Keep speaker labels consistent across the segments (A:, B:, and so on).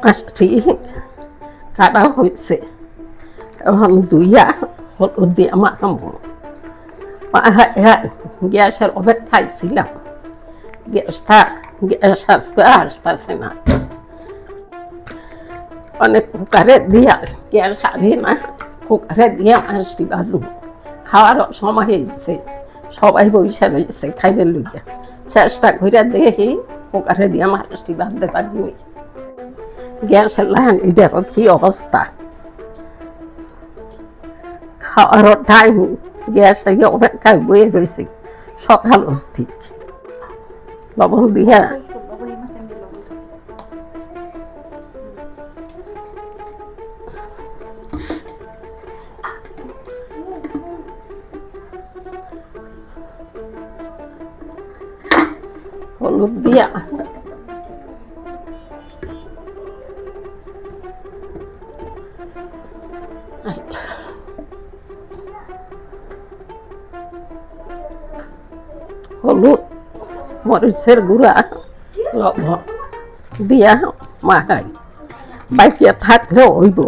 A: মাছটি কাটা হয়েছে, এখন ধুইয়া হলুদ দিয়ে মাখাবো। গ্যাসের অপেক্ষায় ছিলাম, গ্যাস আজকে আসতেছে না, অনেক কুকারে দিয়া গ্যাস আগে না, কুকারে দিয়া মাছটি বাজবো। খাওয়ার সময় হয়েছে, সবাই বসে রয়েছে খাইতে লইয়া। চেষ্টা করে দেখি কুকারে দিয়া মাছটি বাজতে পারি। গ্যাসের লাইন এটারও কি অবস্থা, খাওয়ারও টাইম, গ্যাস অপেক্ষায় বয়ে রয়েছে সকাল অস্থির। লবণ দিয়া হলুদ দিয়া হলুদ মরিচের গুঁড়া লবণ দিয়া মাখাই। বাইকে থাকলেও হইব,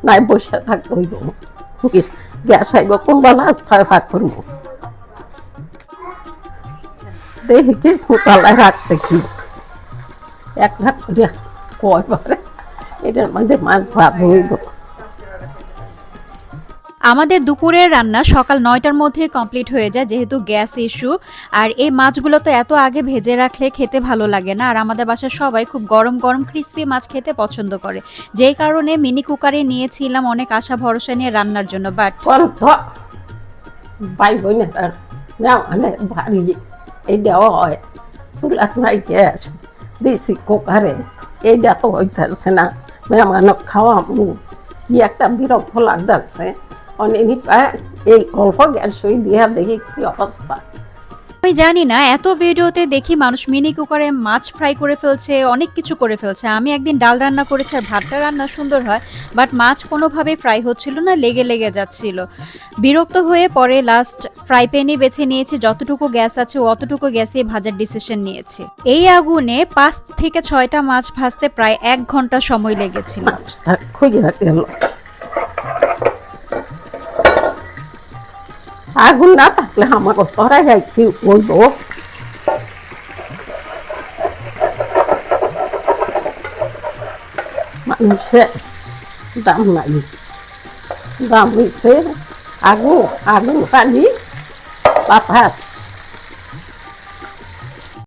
A: নাই বসে থাকতে হইব। গ্যাস আইব কোন বেলা ভাগ করবো, দেখি কিছু তলায় রাখছে কি এক ভাগ করে কয় পারে, এটার মধ্যে মাছ ভাত হইব।
B: আমাদের দুপুরের রান্না সকাল 9টার মধ্যে কমপ্লিট হয়ে যায়, যেহেতু গ্যাস ইস্যু। আর এই মাছগুলো তো এত আগে ভেজে রাখলে খেতে ভালো লাগে না, আর আমাদের বাসার সবাই খুব গরম গরম ক্রিস্পি মাছ খেতে পছন্দ করে, যেই কারণে মিনি কুকারে নিয়েছিলাম অনেক আশা ভরসা নিয়ে রান্নার জন্য। বাট
A: ভাই বোনেরা অনেক ভারী, এই দেওয়া হয় চুলার নাই গ্যাস দিয়েছি কুকারে, এইটা তো হইতেছে না। মেহমানক খাওয়াবো, কি একটা বিরক্ত লাগতেছে। অনেক এই অল্প গ্যাস হয়ে দিয়া দেখি কি অবস্থা।
B: আমি জানি না, এত ভিডিওতে দেখি মানুষ মিনি কুকারে মাছ ফ্রাই করে ফেলছে, অনেক কিছু করে ফেলছে। আমি একদিন ডাল রান্না করেছি আর ভাতটা রান্না সুন্দর হয়, বাট মাছ কোনোভাবেই ফ্রাই হচ্ছিল না, লেগে লেগে যাচ্ছিল। বিরক্ত হয়ে পরে লাস্ট ফ্রাই প্যানই বেছে নিয়েছি, যতটুকু গ্যাস আছে অতটুকু গ্যাসে ভাজার ডিসিশন নিয়েছি। এই আগুনে 5 থেকে 6টা মাছ ভাজতে প্রায় 1 ঘন্টা সময় লেগেছিল।
A: আগুন না থাকলে আমার তরাই যায় কি বলব। মানুষের দাম নাই, দাম হয়েছে আগুন, আগুন পানি বাতাস